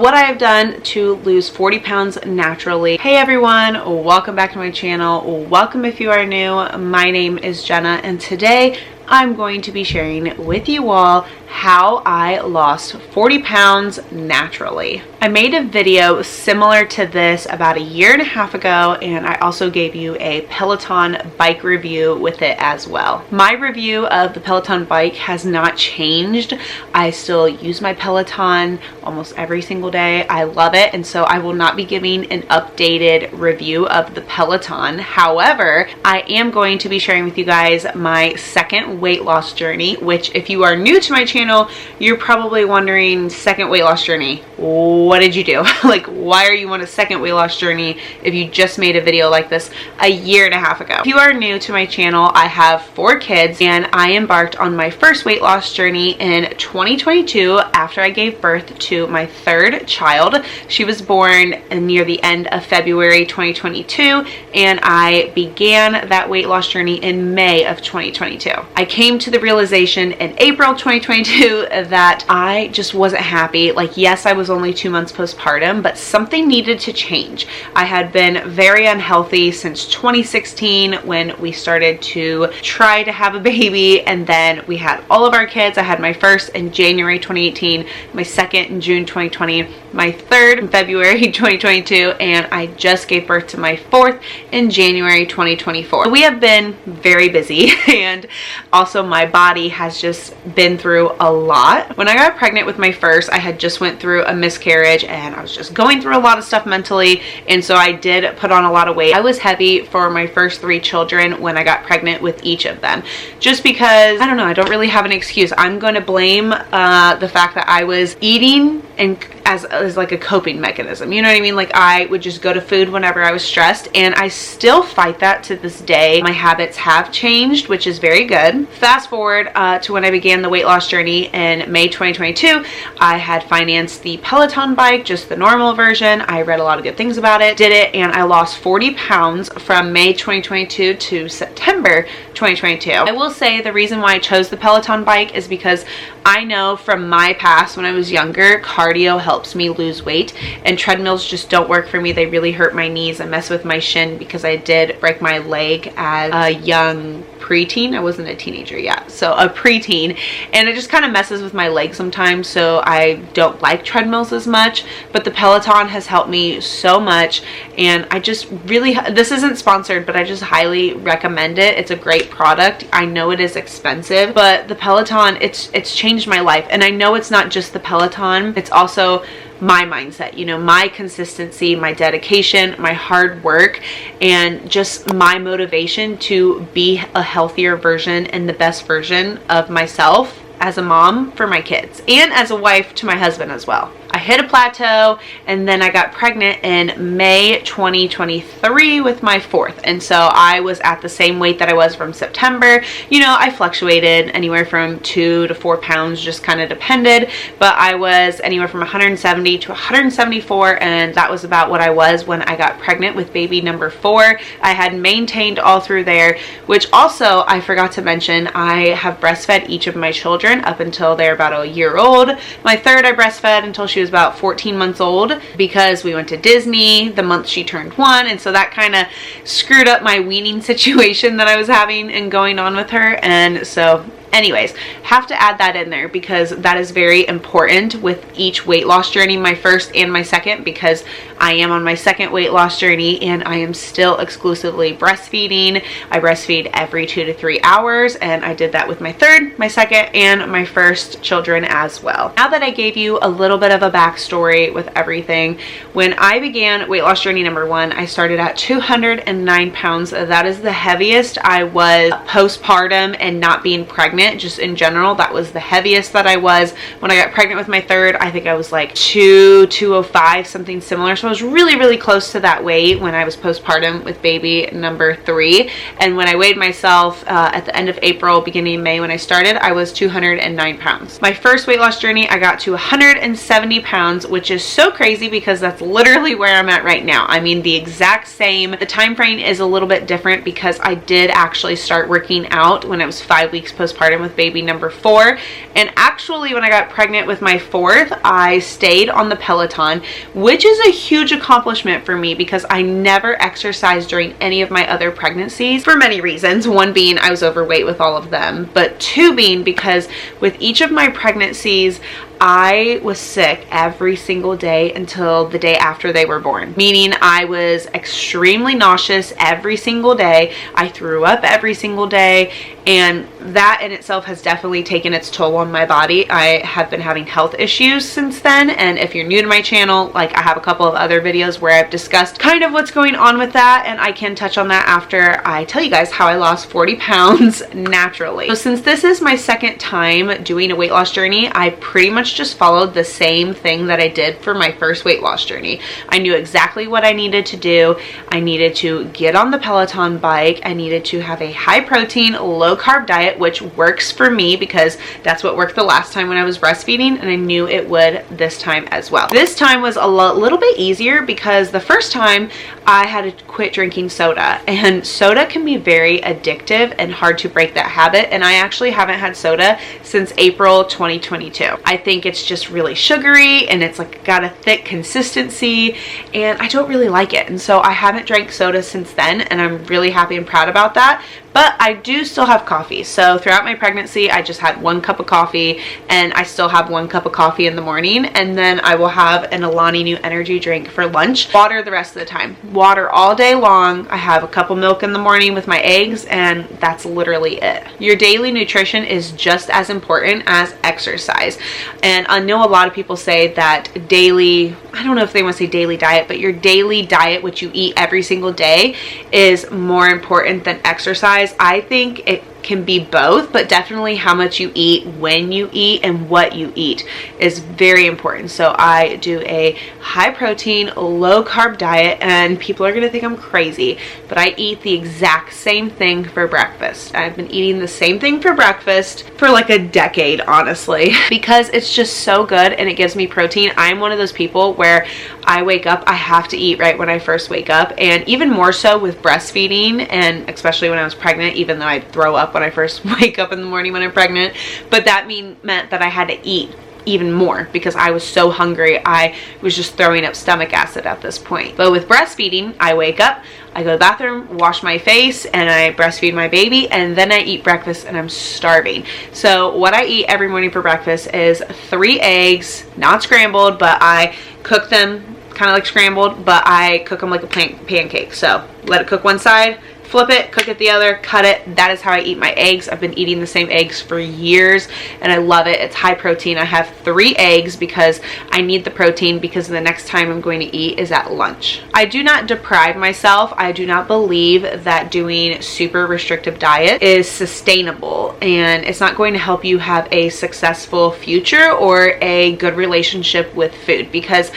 What I have done to lose 40 pounds naturally. Hey everyone, welcome back to my channel. Welcome if you are new. My name is Jenna and today I'm going to be sharing with you all how I lost 40 pounds naturally. I made a video similar to this about a year and a half ago, and I also gave you a Peloton bike review with it as well. My review of the Peloton bike has not changed. I still use my Peloton almost every single day. I love it, and so I will not be giving an updated review of the Peloton. However, I am going to be sharing with you guys my second weight loss journey, which if you are new to my channel, you're probably wondering, second weight loss journey, what did you do? Like, why are you on a second weight loss journey if you just made a video like this a year and a half ago? If you are new to my channel, I have 4 kids and I embarked on my first weight loss journey in 2022 after I gave birth to my 3rd child. She was born near the end of February 2022 and I began that weight loss journey in May of 2022. I came to the realization in April 2022 that I just wasn't happy. Like, yes, I was only 2 months postpartum, but something needed to change. I had been very unhealthy since 2016 when we started to try to have a baby, and then we had all of our kids. I had my first in January 2018, my second in June 2020, my third in February 2022, and I just gave birth to my 4th in January 2024. So we have been very busy, and also my body has just been through a lot. When I got pregnant with my first, I had just went through a miscarriage and I was just going through a lot of stuff mentally, and so I did put on a lot of weight. I was heavy for my first 3 children when I got pregnant with each of them, just because, I don't know, I don't really have an excuse. I'm going to blame the fact that I was eating and as like a coping mechanism, you know what I mean? Like, I would just go to food whenever I was stressed, and I still fight that to this day. My habits have changed, which is very good. Fast forward to when I began the weight loss journey in May 2022. I had financed the Peloton bike, just the normal version. I read a lot of good things about it, did it, and I lost 40 pounds from May 2022 to September 2022. I will say the reason why I chose the Peloton bike is because I know from my past when I was younger, cardio helps me lose weight, and treadmills just don't work for me. They really hurt my knees and mess with my shin because I did break my leg as a young preteen. I wasn't a teenager yet, so a preteen, and it just kind of messes with my legs sometimes, so I don't like treadmills as much. But the Peloton has helped me so much, and I just really, this isn't sponsored, but I just highly recommend it. It's a great product. I know it is expensive, but the Peloton, it's changed my life. And I know it's not just the Peloton, it's also my mindset, you know, my consistency, my dedication, my hard work, and just my motivation to be a healthier version and the best version of myself as a mom for my kids and as a wife to my husband as well. I hit a plateau, and then I got pregnant in May 2023 with my 4th, and so I was at the same weight that I was from September. You know, I fluctuated anywhere from 2 to 4 pounds, just kind of depended, but I was anywhere from 170 to 174, and that was about what I was when I got pregnant with baby number 4. I had maintained all through there, which also I forgot to mention, I have breastfed each of my children up until they're about a year old. My 3rd I breastfed until she was about 14 months old because we went to Disney the month she turned 1, and so that kind of screwed up my weaning situation that I was having and going on with her. And so anyways, have to add that in there because that is very important with each weight loss journey, my first and my second, because I am on my second weight loss journey and I am still exclusively breastfeeding. I breastfeed every 2 to 3 hours, and I did that with my 3rd, my 2nd, and my 1st children as well. Now that I gave you a little bit of a backstory with everything, when I began weight loss journey number 1, I started at 209 pounds. That is the heaviest I was postpartum and not being pregnant. Just in general, that was the heaviest that I was. When I got pregnant with my 3rd, I think I was like 205, something similar. So I was really close to that weight when I was postpartum with baby number 3. And when I weighed myself at the end of April, beginning of May when I started, I was 209 pounds. My first weight loss journey, I got to 170 pounds, which is so crazy because that's literally where I'm at right now. I mean, the exact same. The time frame is a little bit different because I did actually start working out when I was 5 weeks postpartum postpartum with baby number 4. And actually when I got pregnant with my 4th, I stayed on the Peloton, which is a huge accomplishment for me because I never exercised during any of my other pregnancies for many reasons. One being I was overweight with all of them, but 2 being because with each of my pregnancies, I was sick every single day until the day after they were born, meaning I was extremely nauseous every single day. I threw up every single day, and that in itself has definitely taken its toll on my body. I have been having health issues since then, and if you're new to my channel, like, I have a couple of other videos where I've discussed kind of what's going on with that, and I can touch on that after I tell you guys how I lost 40 pounds naturally. So since this is my 2nd time doing a weight loss journey, I pretty much just followed the same thing that I did for my first weight loss journey. I knew exactly what I needed to do. I needed to get on the Peloton bike. I needed to have a high protein, low carb diet, which works for me because that's what worked the last time when I was breastfeeding, and I knew it would this time as well. This time was a little bit easier because the first time I had to quit drinking soda, and soda can be very addictive and hard to break that habit, and I actually haven't had soda since April 2022. I think it's just really sugary and it's like got a thick consistency, and I don't really like it, and so I haven't drank soda since then, and I'm really happy and proud about that. But I do still have coffee. So throughout my pregnancy, I just had 1 cup of coffee, and I still have 1 cup of coffee in the morning, and then I will have an Alani Nu energy drink for lunch. Water the rest of the time. Water all day long. I have a cup of milk in the morning with my eggs, and that's literally it. Your daily nutrition is just as important as exercise. And I know a lot of people say that daily, I don't know if they want to say daily diet, but your daily diet, what you eat every single day, is more important than exercise. I think it can be both, but definitely how much you eat, when you eat, and what you eat is very important. So I do a high protein, low carb diet, and people are gonna think I'm crazy, but I eat the exact same thing for breakfast. I've been eating the same thing for breakfast for like a decade, honestly, because it's just so good and it gives me protein. I'm one of those people where I wake up, I have to eat right when I first wake up, and even more so with breastfeeding, and especially when I was pregnant, even though I throw up when I first wake up in the morning when I'm pregnant, but that meant that I had to eat even more because I was so hungry. I was just throwing up stomach acid at this point. But with breastfeeding, I wake up, I go to the bathroom, wash my face, and I breastfeed my baby, and then I eat breakfast, and I'm starving. So what I eat every morning for breakfast is 3 eggs, not scrambled, but I cook them kind of like scrambled, but I cook them like a pancake. So let it cook one side, flip it, cook it the other, cut it. That is how I eat my eggs. I've been eating the same eggs for years, and I love it. It's high protein. I have 3 eggs because I need the protein, because the next time I'm going to eat is at lunch. I do not deprive myself. I do not believe that doing super restrictive diet is sustainable, and it's not going to help you have a successful future or a good relationship with food, because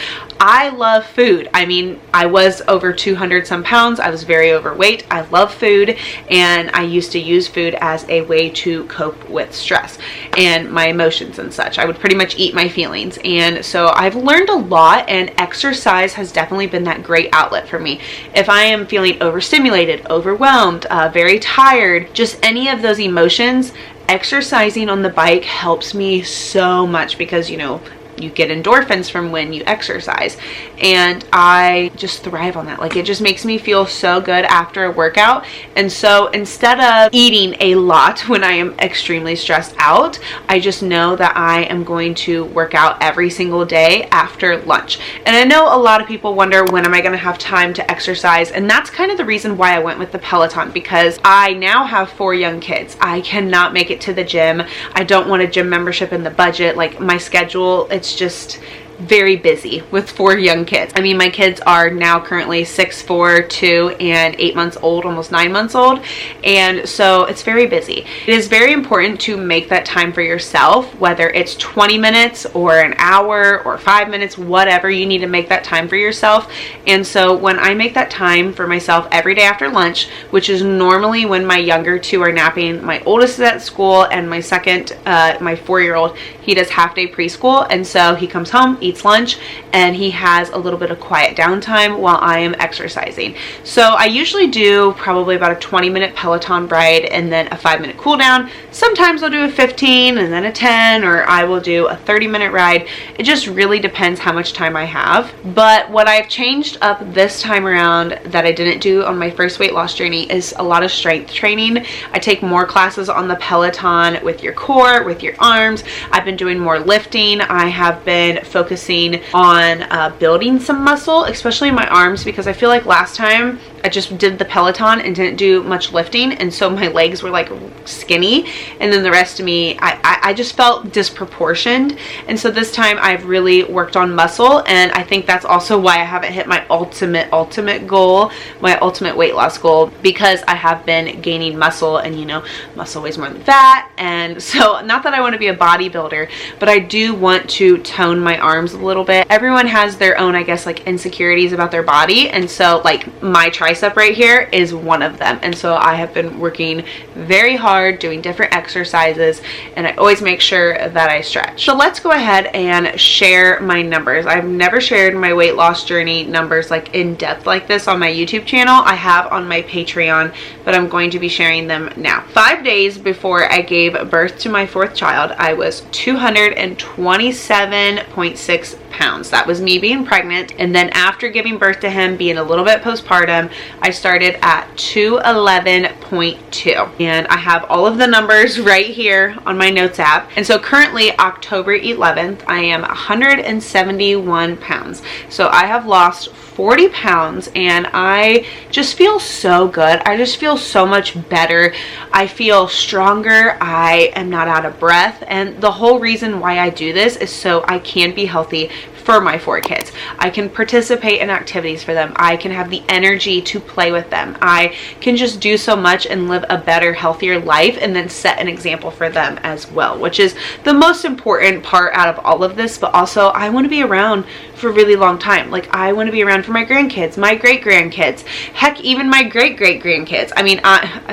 I love food. I mean, I was over 200 some pounds. I was very overweight. I love food, and I used to use food as a way to cope with stress and my emotions and such. I would pretty much eat my feelings, and so I've learned a lot, and exercise has definitely been that great outlet for me. If I am feeling overstimulated, overwhelmed, very tired, just any of those emotions, exercising on the bike helps me so much, because, you know, you get endorphins from when you exercise, and I just thrive on that. Like, it just makes me feel so good after a workout. And so instead of eating a lot when I am extremely stressed out, I just know that I am going to work out every single day after lunch. And I know a lot of people wonder, when am I going to have time to exercise? And that's kind of the reason why I went with the Peloton, because I now have 4 young kids. I cannot make it to the gym. I don't want a gym membership in the budget. Like, my schedule, it's just very busy with 4 young kids. I mean, my kids are now currently 6, 4, 2, and 8 months old, almost 9 months old, and so it's very busy. It is very important to make that time for yourself, whether it's 20 minutes or an hour or 5 minutes, whatever. You need to make that time for yourself. And so when I make that time for myself every day after lunch, which is normally when my younger 2 are napping, my oldest is at school, and my second, my 4-year-old, he does half day preschool, and so he comes home, eats lunch, and he has a little bit of quiet downtime while I am exercising. So I usually do probably about a 20-minute Peloton ride and then a 5-minute cool down. Sometimes I'll do a 15 and then a 10, or I will do a 30-minute ride. It just really depends how much time I have. But what I've changed up this time around that I didn't do on my first weight loss journey is a lot of strength training. I take more classes on the Peloton with your core, with your arms. I've been doing more lifting. I have been focusing on building some muscle, especially in my arms, because I feel like last time I just did the Peloton and didn't do much lifting, and so my legs were like skinny, and then the rest of me, I just felt disproportioned. And so this time I've really worked on muscle, and I think that's also why I haven't hit my ultimate goal, my ultimate weight loss goal, because I have been gaining muscle, and you know, muscle weighs more than fat. And so, not that I want to be a bodybuilder, but I do want to tone my arms a little bit. Everyone has their own, I guess, like insecurities about their body, and so like my tricep right here is one of them. And so I have been working very hard doing different exercises, and I always make sure that I stretch. So let's go ahead and share my numbers. I've never shared my weight loss journey numbers like in depth like this on my YouTube channel. I have on my Patreon, but I'm going to be sharing them now. 5 days before I gave birth to my 4th child, I was 227.6 pounds. That was me being pregnant. And then after giving birth to him, being a little bit postpartum, I started at 211.2. And I have all of the numbers right here on my notes app. And so currently, October 11th, I am 171 pounds. So I have lost 40 pounds, and I just feel so good. I just feel so much better. I feel stronger. I am not out of breath. And the whole reason why I do this is so I can be healthy for my 4 kids. I can participate in activities for them. I can have the energy to play with them. I can just do so much and live a better, healthier life, and then set an example for them as well, which is the most important part out of all of this. But also, I want to be around for a really long time. Like, I want to be around for my grandkids, my great-grandkids, heck, even my great-great-grandkids. I mean,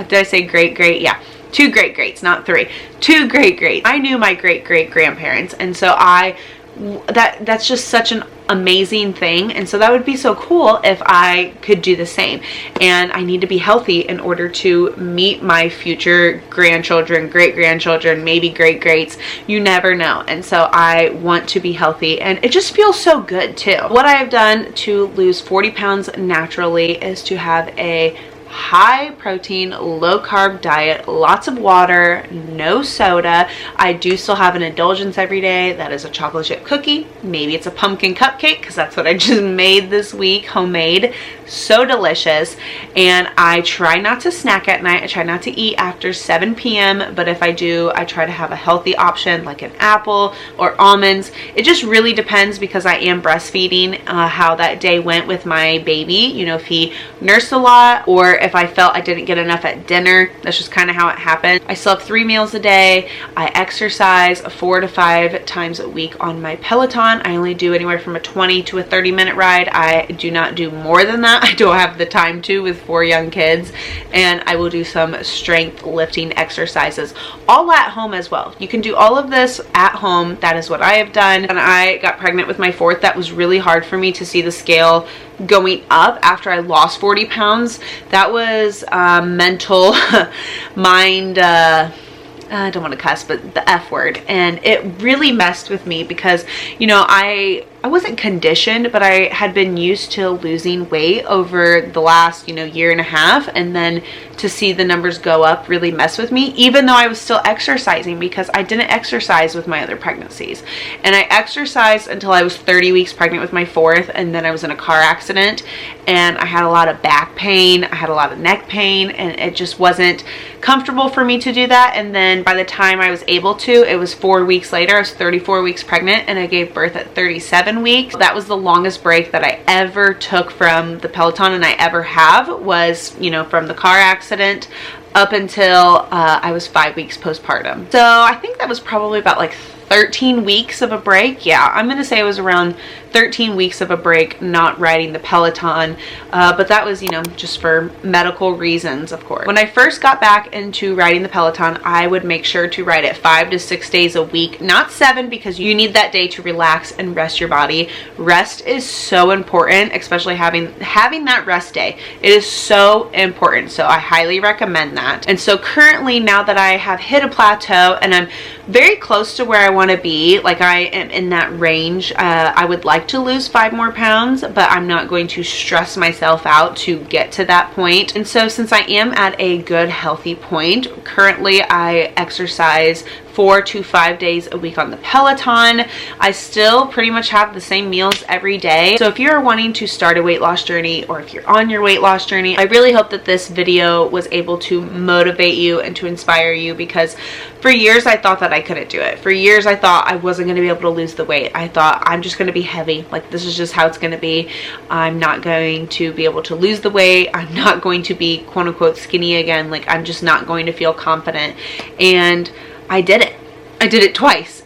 did I say great-great? Yeah. 2 great-greats, not 3. 2 great-greats. I knew my great-great-grandparents, and so that's just such an amazing thing. And so that would be so cool if I could do the same. And I need to be healthy in order to meet my future grandchildren, great-grandchildren, maybe great-greats. You never know. And so I want to be healthy, and it just feels so good too. What I have done to lose 40 pounds naturally is to have a high protein, low carb diet, lots of water, no soda. I do still have an indulgence every day. That is a chocolate chip cookie. Maybe it's a pumpkin cupcake, because that's what I just made this week, homemade. So delicious. And I try not to snack at night. I try not to eat after 7 p.m. But if I do, I try to have a healthy option like an apple or almonds. It just really depends, because I am breastfeeding, how that day went with my baby. You know, if he nursed a lot, or if I felt I didn't get enough at dinner. That's just kind of how it happened. I still have 3 meals a day. I exercise 4 to 5 times a week on my Peloton. I only do anywhere from a 20 to a 30-minute ride. I do not do more than that. I don't have the time to with 4 young kids. And I will do some strength lifting exercises, all at home as well. You can do all of this at home. That is what I have done. When I got pregnant with my 4th, that was really hard for me to see the scale going up after I lost 40 pounds. That was mental mind, I don't want to cuss, but the F word. And it really messed with me, because, you know, I wasn't conditioned, but I had been used to losing weight over the last, you know, year and a half. And then to see the numbers go up really mess with me, even though I was still exercising, because I didn't exercise with my other pregnancies. And I exercised until I was 30 weeks pregnant with my 4th. And then I was in a car accident, and I had a lot of back pain. I had a lot of neck pain, and it just wasn't comfortable for me to do that. And then by the time I was able to, it was 4 weeks later. I was 34 weeks pregnant, and I gave birth at 37 weeks. That was the longest break that I ever took from the Peloton, and I ever have, was, you know, from the car accident up until I was 5 weeks postpartum. So I think that was probably about like 13 weeks of a break. Yeah, I'm gonna say it was around 13 weeks of a break not riding the Peloton, but that was, you know, just for medical reasons, of course. When I first got back into riding the Peloton, I would make sure to ride it 5 to 6 days a week, not 7, because you need that day to relax and rest your body. Rest is so important, especially having that rest day. It is so important, so I highly recommend that. And so currently, now that I have hit a plateau and I'm very close to where I want to be, like I am in that range, I would like to lose 5 more pounds, but I'm not going to stress myself out to get to that point. And so since I am at a good healthy point, currently I exercise 4 to 5 days a week on the Peloton. I still pretty much have the same meals every day. So if you're wanting to start a weight loss journey, or if you're on your weight loss journey, I really hope that this video was able to motivate you and to inspire you, because for years I thought that I couldn't do it. For years I thought I wasn't going to be able to lose the weight. I thought I'm just going to be heavy. Like, this is just how it's going to be. I'm not going to be able to lose the weight. I'm not going to be quote unquote skinny again. Like, I'm just not going to feel confident. And I did it. I did it twice,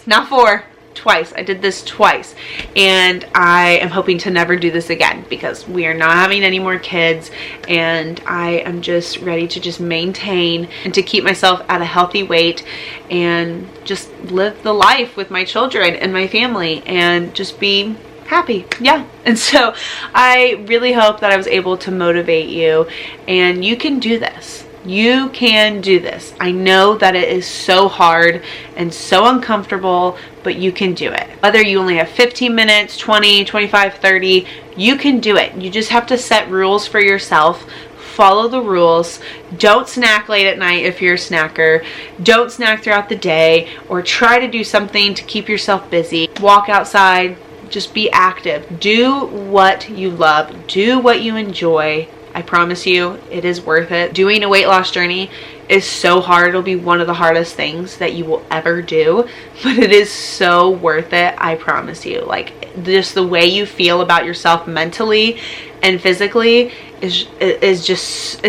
not 4, twice. I did this twice, and I am hoping to never do this again, because we are not having any more kids, and I am just ready to just maintain and to keep myself at a healthy weight and just live the life with my children and my family and just be happy. Yeah. And so I really hope that I was able to motivate you, and you can do this. You can do this. I know that it is so hard and so uncomfortable, but you can do it. Whether you only have 15 minutes, 20, 25, 30, you can do it. You just have to set rules for yourself. Follow the rules. Don't snack late at night if you're a snacker. Don't snack throughout the day, or try to do something to keep yourself busy. Walk outside. Just be active. Do what you love. Do what you enjoy. I promise you, it is worth it. Doing a weight loss journey is so hard. It'll be one of the hardest things that you will ever do, but it is so worth it. I promise you. Like, just the way you feel about yourself mentally and physically is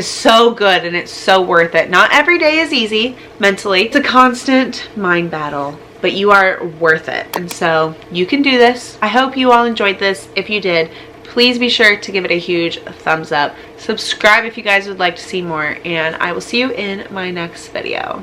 so good, and it's so worth it. Not every day is easy mentally. It's a constant mind battle, but you are worth it. And so you can do this. I hope you all enjoyed this. If you did, please be sure to give it a huge thumbs up. Subscribe if you guys would like to see more, and I will see you in my next video.